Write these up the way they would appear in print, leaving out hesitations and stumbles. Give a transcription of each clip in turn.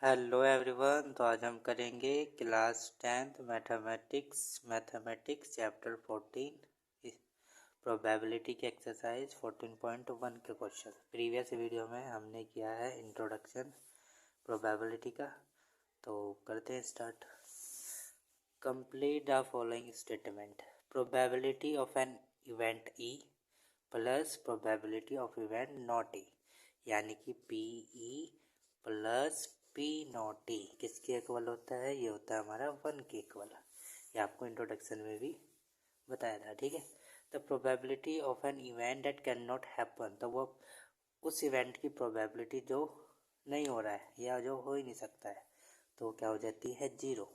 Hello everyone. तो आज हम करेंगे class 10th mathematics chapter 14 probability की एक्सरसाइज 14.1 के क्वेश्चन। प्रीवियस वीडियो में हमने किया है इंट्रोडक्शन प्रोबेबिलिटी का, तो करते हैं start. Complete the following statement. Probability of an event E plus probability of event not E, यानी कि P E plus P not E किसके इक्वल होता है? ये होता है हमारा 1 के इक्वल। ये आपको इंट्रोडक्शन में भी बताया था, ठीक है। The probability of an event that can not happen, तो वो उस इवेंट की प्रोबेबिलिटी जो नहीं हो रहा है या जो हो ही नहीं सकता है, तो क्या हो जाती है? 0।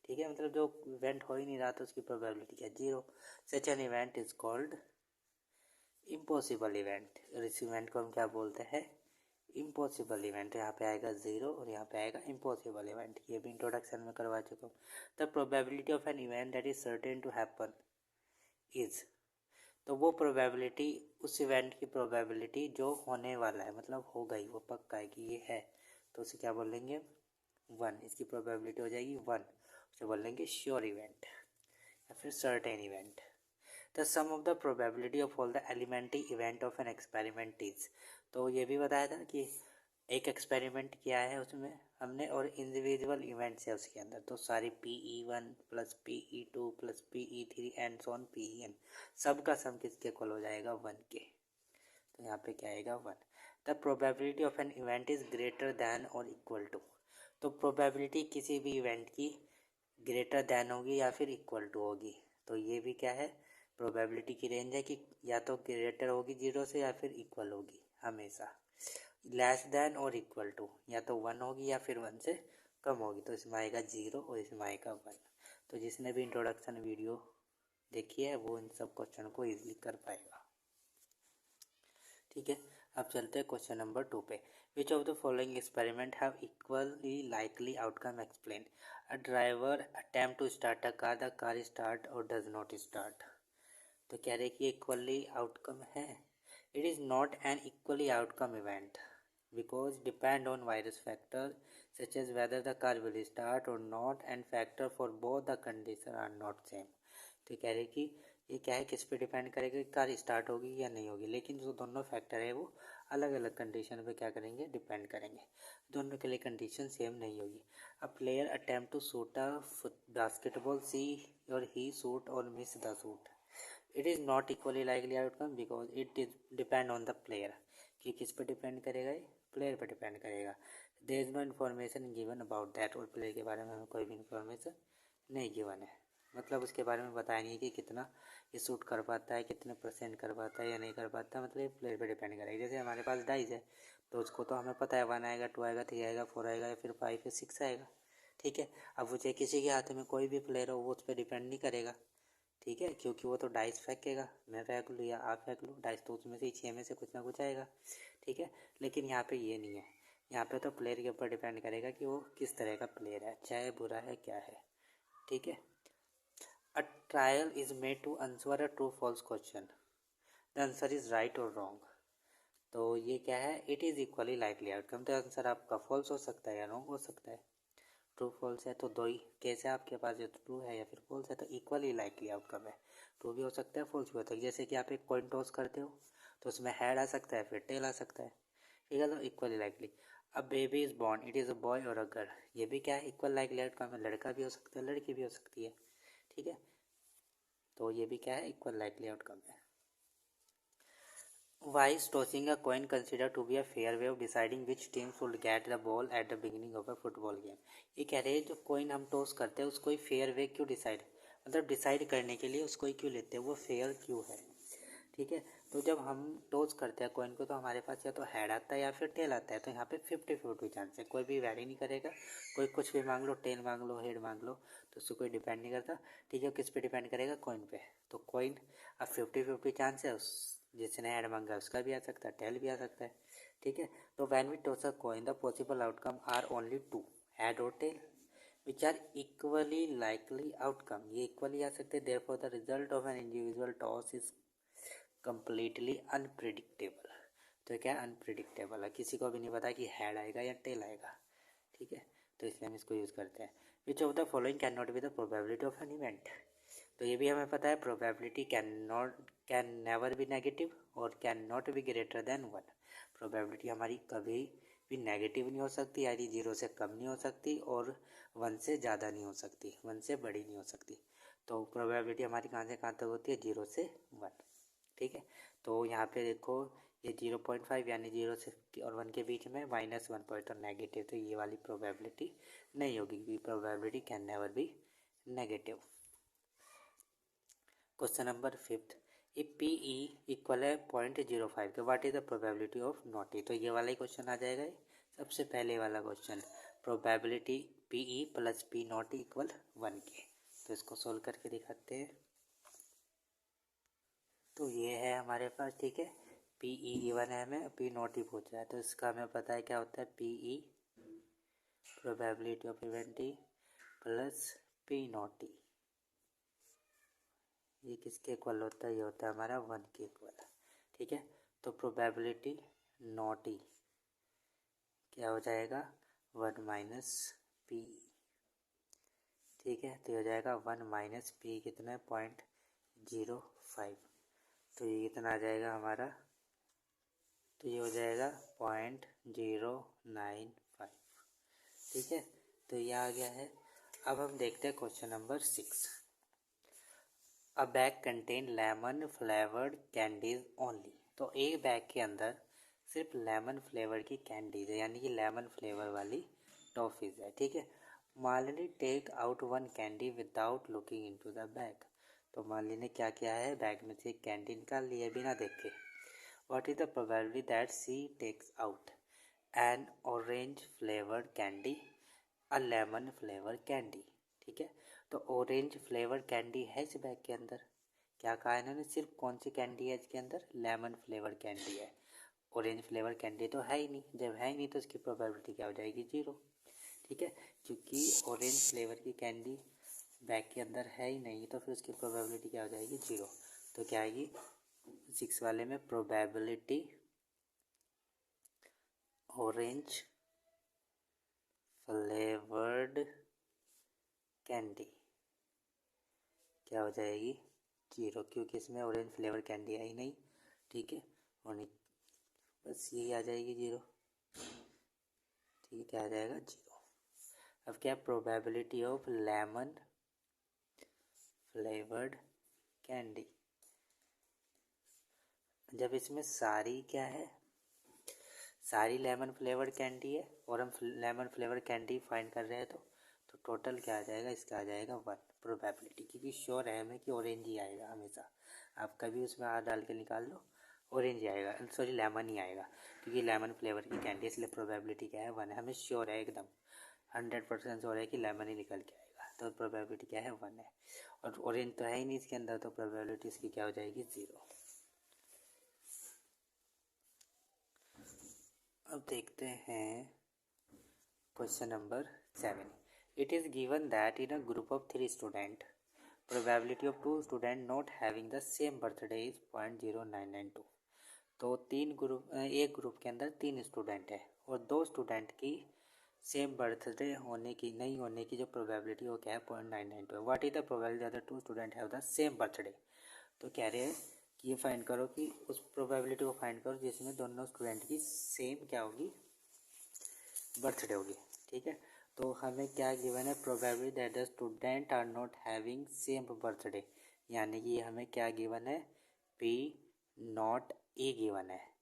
ठीक है, मतलब जो इवेंट हो ही नहीं रहा तो उसकी प्रोबेबिलिटी क्या? 0। Such an event is called impossible event, और इस इवेंट को हम क्या बोलते हैं? Impossible event. यहाँ पे आएगा 0 और यहाँ पे आएगा इम्पॉसिबल इवेंट। ये भी इंट्रोडक्शन में करवा चुका हूँ। The probability of an event that is certain to happen is, तो वो प्रोबेबिलिटी, उस इवेंट की प्रोबेबिलिटी जो होने वाला है, मतलब हो गई, वो पक्का है कि ये है, तो उसे क्या बोलेंगे? 1। इसकी प्रोबेबिलिटी हो जाएगी 1। उसे बोलेंगे श्योर इवेंट या फिर certain event. The sum of the probability of all the elementary event of an experiment is, तो ये भी बताया था कि एक एक्सपेरिमेंट किया है उसमें हमने, और इंडिविजुअल इवेंट्स है उसके अंदर, तो सारी PE1 plus PE2 plus PE3 and so on PEN, सब का सम किसके इक्वल हो जाएगा? 1 के। तो यहाँ पे क्या आएगा? 1। The probability of an event is greater than और इक्वल टू, तो प्रोबेबिलिटी किसी भी इवेंट की ग्रेटर दैन होगी या फिर इक्वल टू होगी, तो ये भी क्या है? प्रोबेबिलिटी की रेंज है कि या तो ग्रेटर होगी 0 से या फिर इक्वल होगी हमेशा। लेस देन और इक्वल टू, या तो 1 होगी या फिर 1 से कम होगी, तो इसमें आएगा 0 और इसमें आएगा 1। तो जिसने भी इंट्रोडक्शन वीडियो देखी है वो इन सब क्वेश्चन को इजीली कर पाएगा, ठीक है। अब चलते हैं क्वेश्चन नंबर 2 पे। Which of the following experiment have equally likely outcome explain. A driver attempt to start a car start और डज नॉट स्टार्ट, तो कह रहे कि इक्वली आउटकम है। It is not an equally outcome event because depend on various factors such as whether the car will start or not and factor for both the condition are not same। तो कह रहे कि ये क्या है, किस पे डिपेंड करेगा कि कार स्टार्ट होगी या नहीं होगी, लेकिन जो दोनों फैक्टर है वो अलग अलग कंडीशन पे क्या करेंगे? डिपेंड करेंगे। दोनों के लिए कंडीशन सेम नहीं होगी। A player attempt to shoot a basketball सी और ही शूट और miss the shoot, it is not equally likely outcome because it is depend on the player, कि किस पे डिपेंड करेगा? ये प्लेयर पे डिपेंड करेगा। There is no information given about that, और प्लेयर के बारे में हमें कोई भी इन्फॉर्मेशन नहीं गिवन है, मतलब उसके बारे में बताया नहीं है कि कितना ये शूट कर पाता है, कितने % कर पाता है या नहीं कर पाता, मतलब ये प्लेयर पे डिपेंड करेगा। जैसे हमारे पास डाइस है तो उसको तो हमें पता है 1 आएगा, 2 आएगा, 3 आएगा, 4 आएगा या फिर 5 या 6 आएगा, ठीक है। अब वो चाहे किसी के हाथ में कोई भी प्लेयर हो वो उस पर डिपेंड नहीं करेगा, ठीक है, क्योंकि वो तो डाइस फेंकेगा, मैं फेंक लूँ या आप फेंक लूँ डाइस, तो उसमें से 6 में से कुछ ना कुछ आएगा, ठीक है। लेकिन यहाँ पे ये नहीं है, यहाँ पे तो प्लेयर के ऊपर डिपेंड करेगा कि वो किस तरह का प्लेयर है, अच्छा है, बुरा है, क्या है, ठीक है। A trial is made to answer a true false question, the answer is right और रॉन्ग, तो ये क्या है? It is equally likely outcome, तो आंसर आपका फॉल्स हो सकता है या रॉन्ग हो सकता है। ट्रू फॉल्स है तो दो ही केस है आपके पास, या तो ट्रू है या फिर फॉल्स है, तो इक्वली लाइकली आउटकम है। ट्रू भी हो सकता है, फॉल्स भी हो सकता है। जैसे कि आप एक कॉइन टॉस करते हो तो उसमें हेड आ सकता है, फिर टेल आ सकता है, ठीक है, तो इक्वली लाइकली। अब baby is born, it is a boy और अ गर्ल, ये भी क्या है? इक्वल लाइकली आउटकम है, लड़का भी हो सकता है, लड़की भी हो सकती है, ठीक है, तो ये भी क्या है? इक्वल लाइकली आउटकम है। Why is tossing a coin considered to be a fair way of deciding which team should get the ball at the beginning of a football game? ये कह रहे हैं जो कोइन हम टॉस करते हैं उसको ही फेयर वे क्यों डिसाइड, मतलब डिसाइड करने के लिए उसको ही क्यों लेते हैं, वो फेयर क्यों है, ठीक है। तो जब हम टॉस करते हैं कॉइन को तो हमारे पास या तो हेड आता है या फिर टेल आता है, तो यहाँ पे 50-50 चांस है, कोई भी वैरी नहीं करेगा, कोई कुछ भी मांग लो, टेल मांग लो, हेड मांग लो, तो उससे कोई डिपेंड नहीं करता, ठीक है। किस पे डिपेंड करेगा? कॉइन पे, तो कॉइन अब 50-50 चांस है, उस जिसने हेड मांगा उसका भी आ सकता है, टेल भी आ सकता है, ठीक है। तो when we toss a coin the possible outcome are only 2, head और tail, which are equally likely outcome, ये इक्वली आ सकते हैं, therefore the result of an individual toss is completely unpredictable, तो क्या अनप्रिडिक्टेबल है, किसी को भी नहीं पता कि हेड आएगा या टेल आएगा, ठीक है, तो इसलिए हम इसको यूज़ करते हैं। Which of the following can not be the probability of an event. तो ये भी हमें पता है, probability can never be negative और can not be greater than 1। Probability हमारी कभी भी नेगेटिव नहीं हो सकती, यानी 0 से कम नहीं हो सकती और 1 से ज़्यादा नहीं हो सकती, 1 से बड़ी नहीं हो सकती। तो प्रोबेबिलिटी हमारी कहाँ से कहाँ तक होती है, 0 से 1। ठीक है, तो यहाँ पे देखो ये 0.5 यानी 0 से और 1 के बीच में -1 पॉइंट और नेगेटिव, तो ये वाली प्रोबेबिलिटी नहीं होगी क्योंकि probability can never be negative. Question number 5, if P E equal है 0.05 के what is the probability of not E. तो ये वाला ही क्वेश्चन आ जाएगा, सबसे पहले वाला question, probability P E plus P not equal 1 के। तो इसको सोल्व करके दिखाते हैं। तो ये है हमारे पास, ठीक है, पी ई गिवन है हमें, पी नॉट ही पूछा है, तो इसका हमें पता है क्या होता है, P E probability of event E plus P not E, ये किसके इक्वल होता है, ये होता है हमारा 1 के इक्वल। ठीक है, तो प्रोबेबिलिटी नॉट ई क्या हो जाएगा, 1 माइनस पी। ठीक है, तो ये हो जाएगा 1 माइनस पी कितना है, 0.05। तो ये कितना आ जाएगा हमारा, तो ये हो जाएगा 0.095। ठीक है, तो ये आ गया है। अब हम देखते हैं क्वेश्चन नंबर 6। अ bag contain lemon flavoured candies only. तो एक बैग के अंदर सिर्फ लेमन फ्लेवर की कैंडीज है, यानी कि लेमन फ्लेवर वाली टॉफीज है। ठीक है, Malini take out 1 candy without looking into the bag. तो मालिनी ने क्या किया है, बैग में से एक कैंडी निकाल लिया बिना देखे। What is the probability that she takes out an orange flavoured candy, a lemon flavour candy. ठीक है, तो ऑरेंज फ्लेवर कैंडी है इस बैग के अंदर, क्या कहा इन्होंने, सिर्फ कौन सी कैंडी है इसके अंदर, लेमन फ्लेवर कैंडी है। ऑरेंज फ्लेवर कैंडी तो है ही नहीं, जब है ही नहीं तो इसकी प्रोबेबिलिटी क्या हो जाएगी, 0। ठीक है, क्योंकि ऑरेंज फ्लेवर की कैंडी बैग के अंदर है ही नहीं, तो फिर उसकी प्रोबेबिलिटी क्या हो जाएगी, 0। तो क्या आएगी 6 वाले में, प्रोबेबिलिटी ऑरेंज फ्लेवर्ड कैंडी क्या हो जाएगी, 0, क्योंकि इसमें ऑरेंज फ्लेवर कैंडी है ही नहीं। ठीक है, और बस यही आ जाएगी 0। ठीक है, क्या आ जाएगा, 0। अब क्या, probability of lemon flavoured candy, जब इसमें सारी क्या है, सारी लेमन फ्लेवर्ड कैंडी है और हम लेमन फ्लेवर कैंडी फाइंड कर रहे हैं, तो टोटल क्या आ जाएगा, इसका आ जाएगा 1 प्रोबेबिलिटी, क्योंकि श्योर है हमें कि ऑरेंज ही आएगा हमेशा। आप कभी उसमें हाथ डाल के निकाल लो, ऑरेंज ही आएगा, सॉरी लेमन ही आएगा, क्योंकि लेमन फ्लेवर की कैंडी, इसलिए प्रोबेबिलिटी क्या है, 1 है। हमें श्योर है, एकदम 100% श्योर है कि लेमन ही निकल के आएगा, तो प्रोबेबिलिटी क्या है, 1 है। और ऑरेंज तो है ही नहीं इसके अंदर, तो प्रोबेबिलिटी इसकी क्या हो जाएगी, 0। अब देखते हैं question number 7। It is given that in a group of 3 student probability of 2 student not having the same birthday is 0.0992। तो एक ग्रुप के अंदर 3 स्टूडेंट है और 2 स्टूडेंट की सेम बर्थडे होने की नहीं होने की जो प्रोबेबिलिटी वो क्या है, 0.992 है। What is the probability that 2 student have the same birthday. तो कह रहे हैं कि ये फाइंड करो कि उस प्रोबेबिलिटी को फाइंड करो जिसमें दोनों स्टूडेंट की सेम क्या होगी, बर्थडे होगी। ठीक है, तो हमें क्या गिवन है, probability that the student are not having same birthday, यानी कि हमें क्या गिवन है, पी नॉट ई गिवन है।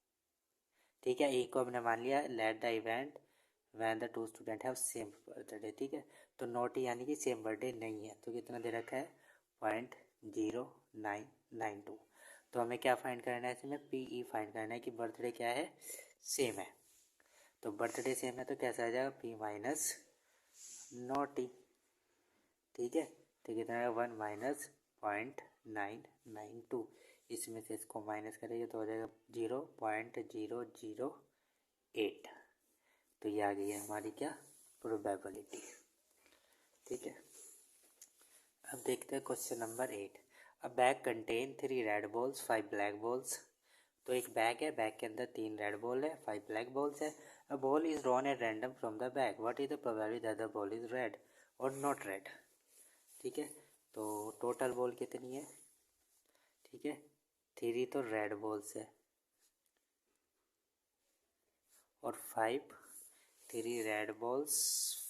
ठीक है, ई को हमने मान लिया, let the event when the 2 student have same birthday. ठीक है, तो नॉट ई यानी कि सेम बर्थडे नहीं है, तो कितना दे रखा है, 0.0992। तो हमें क्या फाइंड करना है, इसमें पी ई फाइंड करना है कि बर्थडे क्या है, सेम है। तो बर्थडे सेम है तो कैसा आ जाएगा, पी माइनस नॉट ई। ठीक है, तो कितना है, 1 माइनस 0.992। इसमें से इसको माइनस करेंगे तो हो जाएगा 0.008। तो ये आ गई है हमारी क्या, प्रोबेबिलिटी। ठीक है, अब देखते हैं क्वेश्चन नंबर 8। अ bag contain 3 red balls 5 black balls. तो एक बैग है, बैग के अंदर 3 रेड बॉल है, 5 ब्लैक बॉल्स है। A ball is drawn at random from the bag. What is the probability that the ball is red or not red? ठीक है, तो टोटल बॉल कितनी है? ठीक है, 3 तो रेड बॉल्स है और 3 रेड बॉल्स,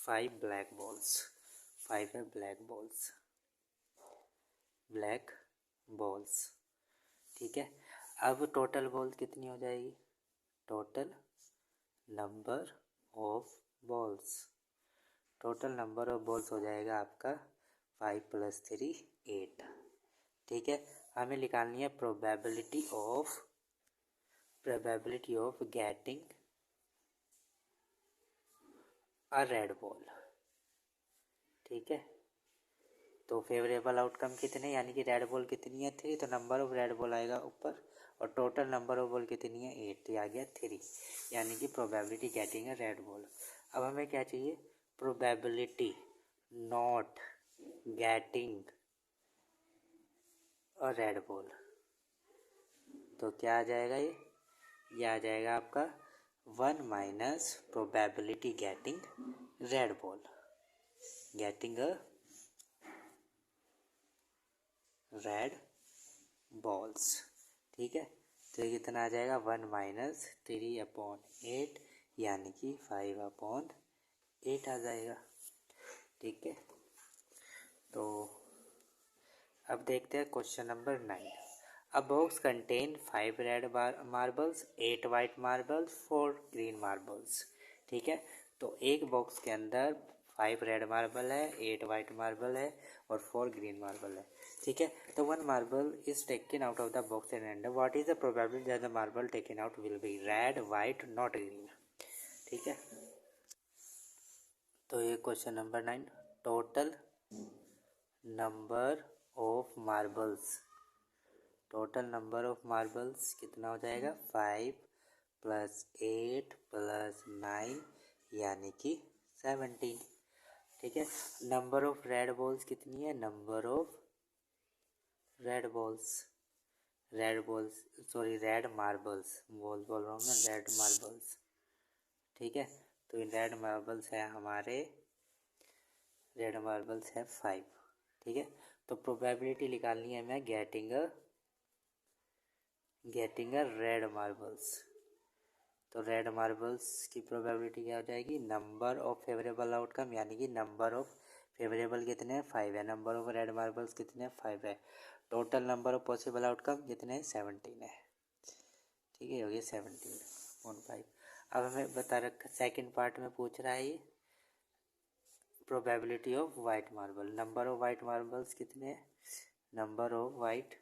5 ब्लैक बॉल्स, 5 है ब्लैक बॉल्स। ठीक है, अब टोटल बॉल कितनी हो जाएगी? Total number of balls, total number of balls हो जाएगा आपका 5 + 3 8। ठीक है, हमें निकालनी है probability of getting a red ball. ठीक है, तो फेवरेबल आउटकम कितने, यानी कि रेड बॉल कितनी है? 3, तो नंबर ऑफ रेड बॉल आएगा ऊपर और टोटल नंबर ऑफ बॉल कितनी है? 8, तो आ गया 3, यानी कि probability getting a red ball. अब हमें क्या चाहिए? Probability not getting a red ball. तो क्या आ जाएगा? ये आ जाएगा आपका 1 minus probability getting red ball, getting a red balls. ठीक है, तो ये कितना आ जाएगा? 1 माइनस 3/8, यानी कि 5/8 आ जाएगा। ठीक है, तो अब देखते हैं क्वेश्चन नंबर 9। अ box contain 5 red marbles, 8 white marbles, 4 green marbles. ठीक है, तो एक बॉक्स के अंदर 5 रेड मार्बल है, 8 वाइट मार्बल है और 4 ग्रीन मार्बल है। ठीक है, तो 1 marble is taken out of the box and random. What is the probability that the marble taken out will be red, white, not green? ठीक है, तो ये question number 9। Total number of marbles, total number of marbles कितना हो जाएगा? 5 + 8 + 9, यानी कि 17। ठीक है, नंबर ऑफ रेड बॉल्स कितनी है? नंबर ऑफ रेड मार्बल्स बोल रहा हूँ ना, रेड मार्बल्स। ठीक है, तो इन रेड मार्बल्स है हमारे, रेड मार्बल्स है 5। ठीक है, तो प्रोबेबिलिटी निकालनी है हमें गेटिंग अ रेड मार्बल्स। तो रेड मार्बल्स की प्रोबेबिलिटी क्या हो जाएगी? नंबर ऑफ फेवरेबल आउटकम, यानी कि नंबर ऑफ फेवरेबल कितने हैं? 5 है। नंबर ऑफ रेड मार्बल्स कितने हैं? 5 है। Total number of possible outcome कितने हैं? 17 है। ठीक है, हो गया 17/5। अब हमें बता रखा, सेकंड पार्ट में पूछ रहा है ये probability of white marble. Number of white marbles कितने हैं? नंबर ऑफ वाइट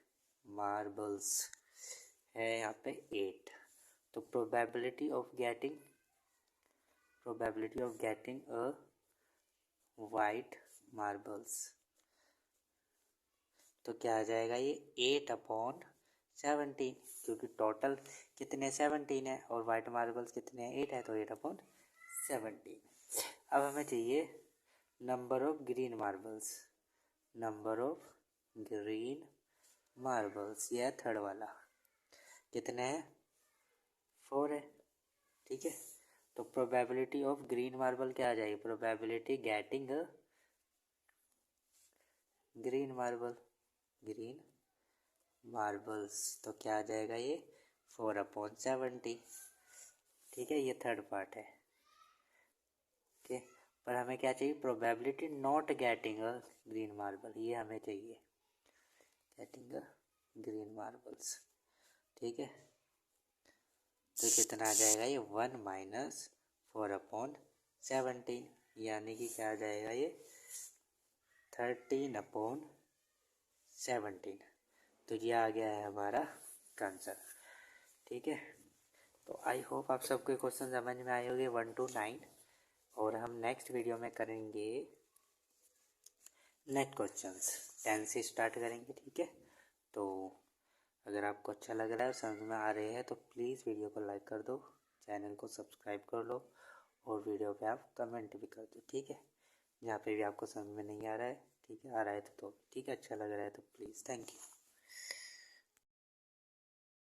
मार्बल्स है यहाँ पे 8। तो probability of getting a white marbles, तो क्या आ जाएगा? ये 8/17, क्योंकि टोटल कितने 17 है और वाइट मार्बल्स कितने हैं? 8 है, तो 8/17। अब हमें चाहिए नंबर ऑफ ग्रीन मार्बल्स, यह थर्ड वाला कितने हैं? 4 है। ठीक है, तो प्रोबेबिलिटी ऑफ ग्रीन मार्बल क्या आ जाएगी? Probability getting a green marbles, तो क्या आ जाएगा? ये 4/70। ठीक है, ये थर्ड पार्ट है। ओके, पर हमें क्या चाहिए? Probability not getting a green marble, ये हमें चाहिए, गेटिंग अ ग्रीन मार्बल्स। ठीक है, तो कितना आ जाएगा? ये 1 माइनस 4/17, यानी कि क्या आ जाएगा? ये 13/17। तो ये आ गया है हमारा आंसर। ठीक है, तो आई होप आप सबके क्वेश्चन समझ में आए होंगे 1 to 9, और हम नेक्स्ट वीडियो में करेंगे नेक्स्ट क्वेश्चंस 10 से स्टार्ट करेंगे। ठीक है, तो अगर आपको अच्छा लग रहा है, समझ में आ रहे हैं, तो प्लीज़ वीडियो को लाइक कर दो, चैनल को सब्सक्राइब कर लो और वीडियो पे आप कमेंट भी कर दो। ठीक है, जहाँ पे भी आपको समझ में नहीं आ रहा है, ठीक है, आ रहा है तो ठीक है, अच्छा लग रहा है तो प्लीज़, थैंक यू।